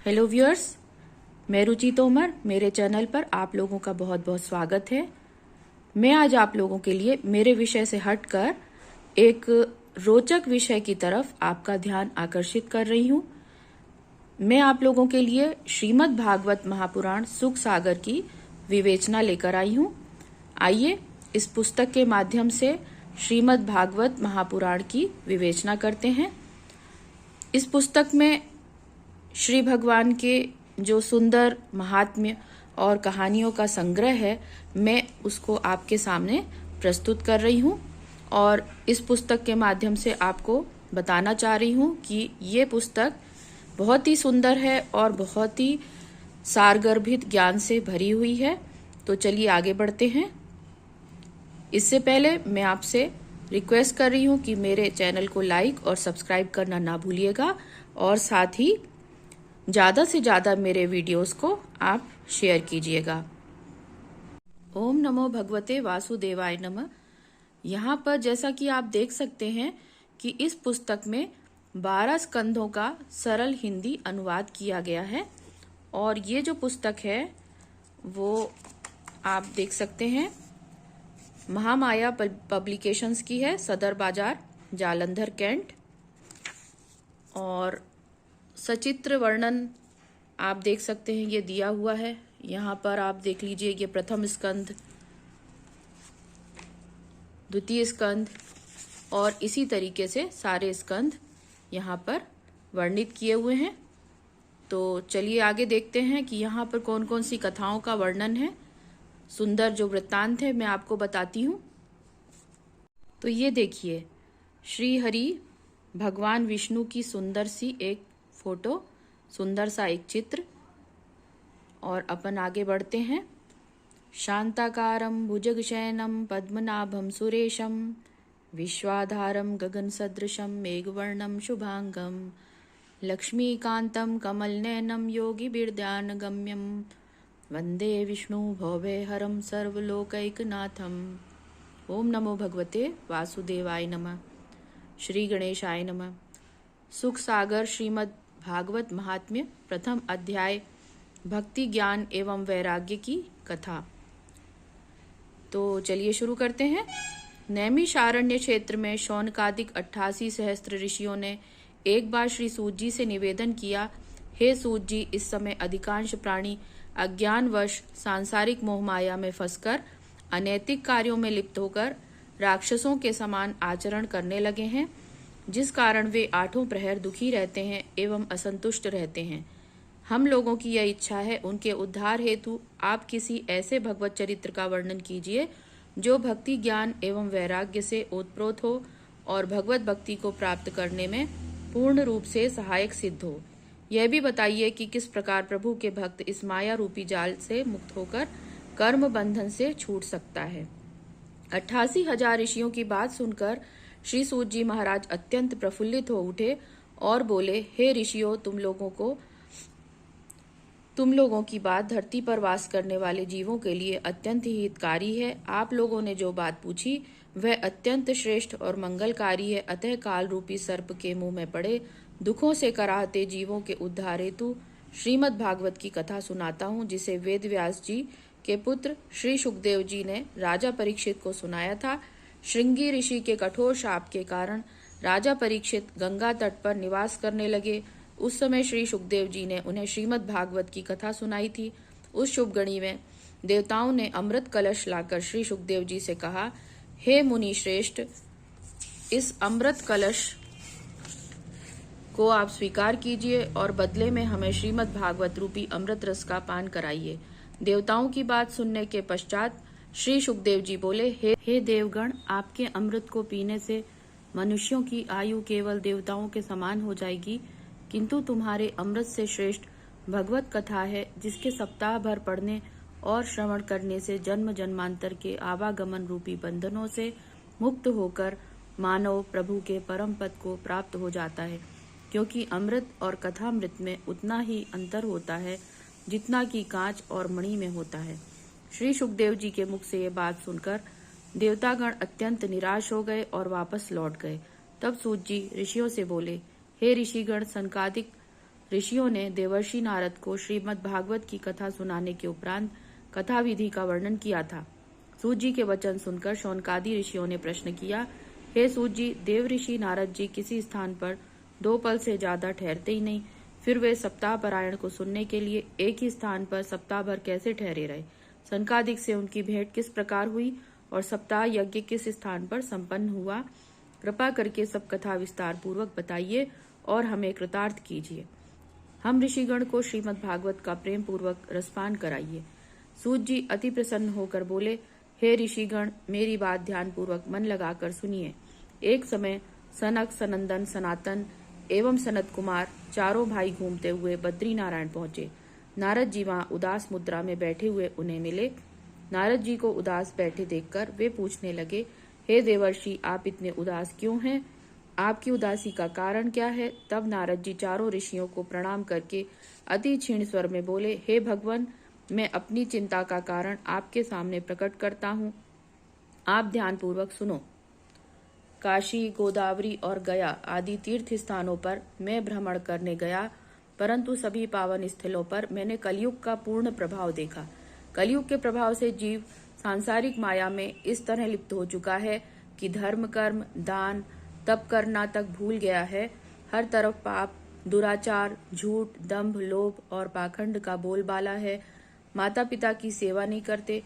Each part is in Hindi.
हेलो व्यूअर्स, मैं रुचि तोमर। मेरे चैनल पर आप लोगों का बहुत बहुत स्वागत है। मैं आज आप लोगों के लिए मेरे विषय से हटकर एक रोचक विषय की तरफ आपका ध्यान आकर्षित कर रही हूँ। मैं आप लोगों के लिए श्रीमद् भागवत महापुराण सुख सागर की विवेचना लेकर आई हूँ। आइए इस पुस्तक के माध्यम से श्रीमद् भागवत महापुराण की विवेचना करते हैं। इस पुस्तक में श्री भगवान के जो सुंदर महात्म्य और कहानियों का संग्रह है, मैं उसको आपके सामने प्रस्तुत कर रही हूँ और इस पुस्तक के माध्यम से आपको बताना चाह रही हूँ कि ये पुस्तक बहुत ही सुंदर है और बहुत ही सारगर्भित ज्ञान से भरी हुई है। तो चलिए आगे बढ़ते हैं। इससे पहले मैं आपसे रिक्वेस्ट कर रही हूँ कि मेरे चैनल को लाइक और सब्सक्राइब करना ना भूलिएगा और साथ ही ज्यादा से ज्यादा मेरे वीडियोस को आप शेयर कीजिएगा। ओम नमो भगवते वासुदेवाय नमः। यहाँ पर जैसा कि आप देख सकते हैं कि इस पुस्तक में 12 स्कंधों का सरल हिंदी अनुवाद किया गया है और ये जो पुस्तक है वो आप देख सकते हैं महामाया पब्लिकेशंस की है, सदर बाजार, जालंधर, कैंट। और सचित्र वर्णन आप देख सकते हैं, ये दिया हुआ है। यहाँ पर आप देख लीजिए, ये प्रथम स्कंद, द्वितीय स्कंद और इसी तरीके से सारे स्कंद यहाँ पर वर्णित किए हुए हैं। तो चलिए आगे देखते हैं कि यहाँ पर कौन कौन सी कथाओं का वर्णन है। सुंदर जो वृत्तांत है मैं आपको बताती हूँ। तो ये देखिए, श्री हरि भगवान विष्णु की सुंदर सी एक फोटो, सुंदर सा एक चित्र। और अपन आगे बढ़ते हैं। शांताकारं भुजगशयनं पद्मनाभं सुरेशं विश्वाधारं गगन सदृशं मेघवर्णं शुभांगं लक्ष्मीकान्तं कमलनयनं योगिभिर्ध्यानगम्यं वंदे विष्णु भवभयहरं सर्वलोकैकनाथम्। ओम नमो भगवते वासुदेवाय नमः। श्री गणेशाय नमः। सुख सागर श्रीमद् भागवत महात्म्य, प्रथम अध्याय, भक्ति ज्ञान एवं वैराग्य की कथा। तो चलिए शुरू करते हैं। नैमिषारण्य क्षेत्र में शौनकादिक 88 सहस्त्र ऋषियों ने एक बार श्री सूत जी से निवेदन किया, हे सूत जी, इस समय अधिकांश प्राणी अज्ञानवश सांसारिक मोहमाया में फंसकर अनैतिक कार्यों में लिप्त होकर राक्षसों के समान आचरण करने लगे हैं, जिस कारण वे आठों प्रहर दुखी रहते हैं एवं असंतुष्ट रहते हैं। हम लोगों की यह इच्छा है, उनके उद्धार हेतु आप किसी ऐसे भगवत चरित्र का वर्णन कीजिए जो भक्ति ज्ञान एवं वैराग्य से ओतप्रोत हो और भगवत भक्ति को प्राप्त करने में पूर्ण रूप से सहायक सिद्ध हो। यह भी बताइए कि किस प्रकार प्रभु के भक्त इस माया रूपी जाल से मुक्त होकर कर्म बंधन से छूट सकता है। 88,000 ऋषियों की बात सुनकर श्री सूत जी महाराज अत्यंत प्रफुल्लित हो उठे और बोले, हे ऋषियों, तुम लोगों की बात धरती पर वास करने वाले जीवों के लिए अत्यंत ही हितकारी है। आप लोगों ने जो बात पूछी वह अत्यंत श्रेष्ठ और मंगलकारी है। अतः काल रूपी सर्प के मुंह में पड़े दुखों से कराहते जीवों के उद्धार हेतु श्रीमद् भागवत की कथा सुनाता हूँ, जिसे वेद व्यास जी के पुत्र श्री सुखदेव जी ने राजा परीक्षित को सुनाया था। श्रृंगी ऋषि के कठोर शाप के कारण राजा परीक्षित गंगा तट पर निवास करने लगे। उस समय श्री सुखदेव जी ने उन्हें श्रीमद् भागवत की कथा सुनाई थी। उस शुभ घड़ी में देवताओं ने अमृत कलश लाकर श्री सुखदेव जी से कहा, हे मुनि श्रेष्ठ, इस अमृत कलश को आप स्वीकार कीजिए और बदले में हमें श्रीमद् भागवत रूपी अमृत रस का पान कराइए। देवताओं की बात सुनने के पश्चात श्री सुखदेव जी बोले, हे देवगण, आपके अमृत को पीने से मनुष्यों की आयु केवल देवताओं के समान हो जाएगी, किंतु तुम्हारे अमृत से श्रेष्ठ भगवत कथा है, जिसके सप्ताह भर पढ़ने और श्रवण करने से जन्म जन्मांतर के आवागमन रूपी बंधनों से मुक्त होकर मानव प्रभु के परम पद को प्राप्त हो जाता है। क्योंकि अमृत और कथामृत में उतना ही अंतर होता है जितना कि कांच और मणि में होता है। श्री सुखदेव जी के मुख से ये बात सुनकर देवतागण अत्यंत निराश हो गए और वापस लौट गए। तब सूत जी ऋषियों से बोले, हे ऋषिगण, सनकादिक ऋषियों ने देवर्षि नारद को श्रीमद् भागवत की कथा सुनाने के उपरांत कथा विधि का वर्णन किया था। सूत जी के वचन सुनकर शौनकादि ऋषियों ने प्रश्न किया, हे सूत जी, देव ऋषि नारद जी किसी स्थान पर 2 पल से ज्यादा ठहरते ही नहीं, फिर वे सप्ताह पारायण को सुनने के लिए एक ही स्थान पर सप्ताह भर कैसे ठहरे रहे? सनकादिक से उनकी भेंट किस प्रकार हुई और सप्ताह यज्ञ किस स्थान पर संपन्न हुआ? कृपा करके सब कथा विस्तार पूर्वक बताइए और हमें कृतार्थ कीजिए। हम ऋषिगण को श्रीमद् भागवत का प्रेम पूर्वक रसपान कराइए। सूत जी अति प्रसन्न होकर बोले, हे ऋषिगण, मेरी बात ध्यान पूर्वक मन लगाकर सुनिए। एक समय सनक, सनंदन, सनातन एवं सनत कुमार चारों भाई घूमते हुए बद्री नारायण पहुंचे। नारद जी वहां उदास मुद्रा में बैठे हुए उन्हें मिले। नारद जी को उदास बैठे देखकर वे पूछने लगे, हे देवर्षि, आप इतने उदास क्यों हैं? आपकी उदासी का कारण क्या है? तब नारद जी चारों ऋषियों को प्रणाम करके अति क्षीण स्वर में बोले, हे भगवान, मैं अपनी चिंता का कारण आपके सामने प्रकट करता हूँ। आप ध्यान पूर्वक सुनो। काशी, गोदावरी और गया आदि तीर्थ स्थानों पर मैं भ्रमण करने गया, परंतु सभी पावन स्थलों पर मैंने कलयुग का पूर्ण प्रभाव देखा। कलयुग के प्रभाव से जीव सांसारिक माया में इस तरह लिप्त हो चुका है कि धर्म, कर्म, दान, तप करना तक भूल गया है। हर तरफ पाप, दुराचार, झूठ, दंभ, लोभ और पाखंड का बोलबाला है। माता पिता की सेवा नहीं करते।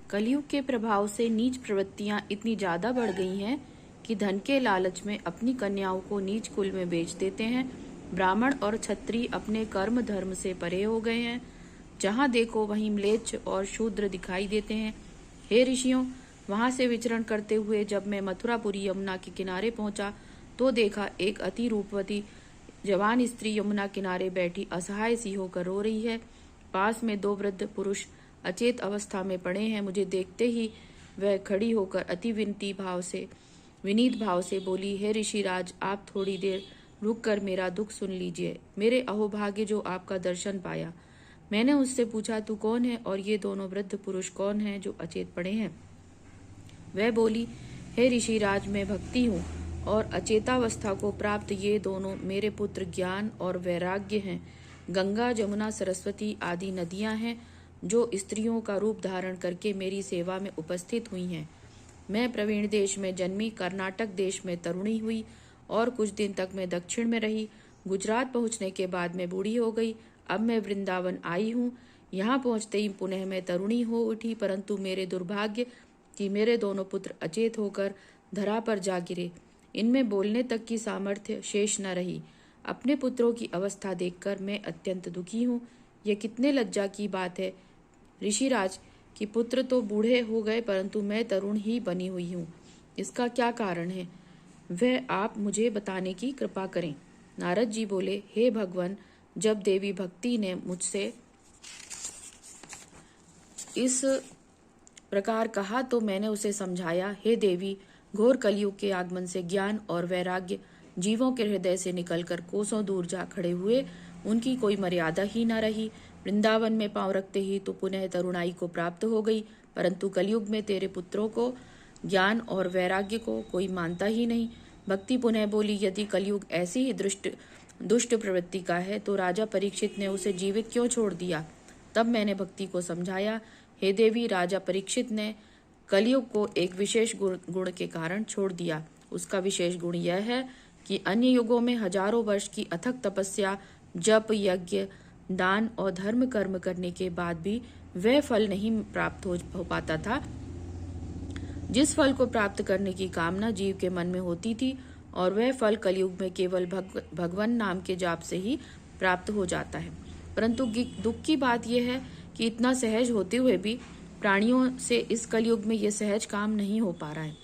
कलयुग के प्रभाव से नीच प्रवृत्तियां इतनी ज्यादा बढ़ गई हैं कि धन के लालच में अपनी कन्याओं को नीच कुल में बेच देते हैं। ब्राह्मण और क्षत्रिय अपने कर्म धर्म से परे हो गए हैं। जहाँ देखो वहीं म्लेच्छ और शूद्र दिखाई देते हैं। हे ऋषियों, वहां से विचरण करते हुए जब मैं मथुरापुरी यमुना के किनारे पहुंचा तो देखा एक अति रूपवती जवान स्त्री यमुना किनारे बैठी असहाय सी होकर रो रही है। पास में 2 वृद्ध पुरुष अचेत अवस्था में पड़े हैं। मुझे देखते ही वह खड़ी होकर अति विनीत भाव से बोली, हे ऋषिराज, आप थोड़ी देर रुककर मेरा दुख सुन लीजिए। मेरे अहोभाग्य जो आपका दर्शन पाया। मैंने उससे पूछा, तू कौन है और ये दोनों वृद्ध पुरुष कौन हैं जो अचेत पड़े हैं? वह बोली, हे ऋषिराज, मैं भक्ति हूँ और अचेतावस्था को प्राप्त ये दोनों मेरे पुत्र ज्ञान और वैराग्य हैं। गंगा, जमुना, सरस्वती आदि नदियां हैं जो स्त्रियों का रूप धारण करके मेरी सेवा में उपस्थित हुई हैं। मैं प्रवीण देश में जन्मी, कर्नाटक देश में तरुणी हुई और कुछ दिन तक मैं दक्षिण में रही। गुजरात पहुंचने के बाद मैं बूढ़ी हो गई। अब मैं वृंदावन आई हूँ। यहाँ पहुंचते ही पुनः मैं तरुणी हो उठी, परंतु मेरे दुर्भाग्य कि मेरे दोनों पुत्र अचेत होकर धरा पर जा गिरे। इनमें बोलने तक की सामर्थ्य शेष न रही। अपने पुत्रों की अवस्था देखकर मैं अत्यंत दुखी हूँ। यह कितने लज्जा की बात है ऋषिराज कि पुत्र तो बूढ़े हो गए परंतु मैं तरुण ही बनी हुई हूँ। इसका क्या कारण है, वह आप मुझे बताने की कृपा करें। नारद जी बोले, हे भगवान, जब देवी भक्ति ने मुझसे इस प्रकार कहा तो मैंने उसे समझाया, हे देवी, घोर कलयुग के आगमन से ज्ञान और वैराग्य जीवों के हृदय से निकलकर कोसों दूर जा खड़े हुए। उनकी कोई मर्यादा ही न रही। वृंदावन में पांव रखते ही तो पुनः तरुणाई को प्राप्त हो गई, परंतु कलयुग में तेरे पुत्रों को ज्ञान और वैराग्य को कोई मानता ही नहीं। भक्ति पुनः बोली, यदि कलयुग ऐसी ही दुष्ट प्रवृत्ति का है तो राजा परीक्षित ने उसे जीवित क्यों छोड़ दिया? तब मैंने भक्ति को समझाया, हे देवी, राजा परीक्षित ने कलयुग को एक विशेष गुण के कारण छोड़ दिया। उसका विशेष गुण यह है कि अन्य युगों में हजारों वर्ष की अथक तपस्या, जप, यज्ञ, दान और धर्म कर्म करने के बाद भी वह फल नहीं प्राप्त हो पाता था जिस फल को प्राप्त करने की कामना जीव के मन में होती थी, और वह फल कलयुग में केवल भगवान नाम के जाप से ही प्राप्त हो जाता है। परंतु दुख की बात यह है कि इतना सहज होते हुए भी प्राणियों से इस कलयुग में यह सहज काम नहीं हो पा रहा है।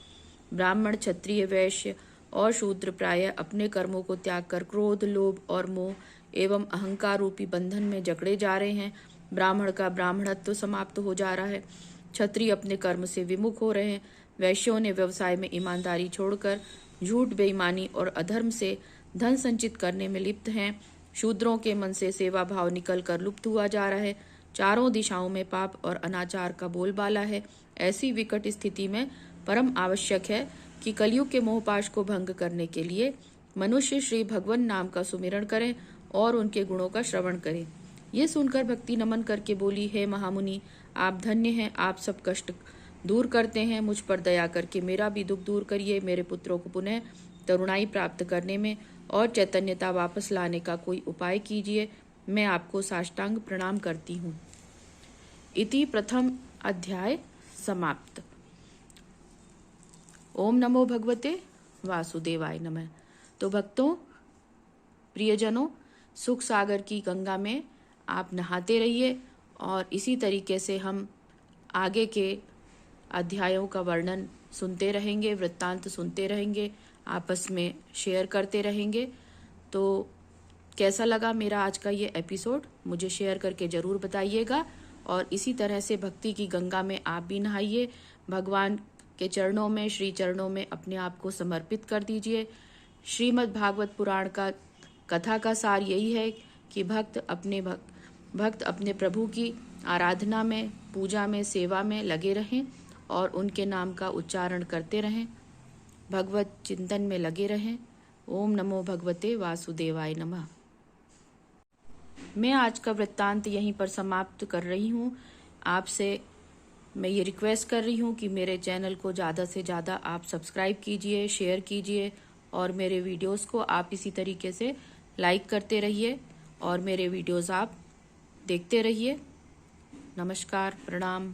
ब्राह्मण, क्षत्रिय, वैश्य और शूद्र प्रायः अपने कर्मों को त्याग कर क्रोध, लोभ और मोह एवं अहंकार रूपी बंधन में जकड़े जा रहे हैं। ब्राह्मण का ब्राह्मणत्व समाप्त हो जा रहा है। क्षत्रिय अपने कर्म से विमुख हो रहे हैं। वैश्यों ने व्यवसाय में ईमानदारी छोड़कर झूठ, बेईमानी और अधर्म से धन संचित करने में लिप्त हैं। शूद्रों के मन से सेवा भाव निकलकर लुप्त हुआ जा रहा है। चारों दिशाओं में पाप और अनाचार का बोलबाला है। ऐसी विकट स्थिति में परम आवश्यक है कि कलयुग के मोहपाश को भंग करने के लिए मनुष्य श्री भगवान नाम का सुमिरण करें और उनके गुणों का श्रवण करें। ये सुनकर भक्ति नमन करके बोली, हे महामुनि, आप धन्य हैं, आप सब कष्ट दूर करते हैं, मुझ पर दया करके मेरा भी दुख दूर करिए। मेरे पुत्रों को पुनः तरुणाई प्राप्त करने में और चैतन्यता वापस लाने का कोई उपाय कीजिए। मैं आपको साष्टांग प्रणाम करती हूँ। इति प्रथम अध्याय समाप्त। ओम नमो भगवते वासुदेवाय नमः। तो भक्तों, प्रियजनों, सुख सागर की गंगा में आप नहाते रहिए और इसी तरीके से हम आगे के अध्यायों का वर्णन सुनते रहेंगे, वृत्तांत सुनते रहेंगे, आपस में शेयर करते रहेंगे। तो कैसा लगा मेरा आज का ये एपिसोड, मुझे शेयर करके ज़रूर बताइएगा। और इसी तरह से भक्ति की गंगा में आप भी नहाइए, भगवान के चरणों में, श्री चरणों में अपने आप को समर्पित कर दीजिए। श्रीमद् भागवत पुराण का कथा का सार यही है कि भक्त अपने प्रभु की आराधना में, पूजा में, सेवा में लगे रहें और उनके नाम का उच्चारण करते रहें, भगवत चिंतन में लगे रहें। ओम नमो भगवते वासुदेवाय नमः। मैं आज का वृत्तांत यहीं पर समाप्त कर रही हूँ। आपसे मैं ये रिक्वेस्ट कर रही हूँ कि मेरे चैनल को ज़्यादा से ज़्यादा आप सब्सक्राइब कीजिए, शेयर कीजिए और मेरे वीडियोस को आप इसी तरीके से लाइक करते रहिए और मेरे वीडियोस आप देखते रहिए। नमस्कार, प्रणाम।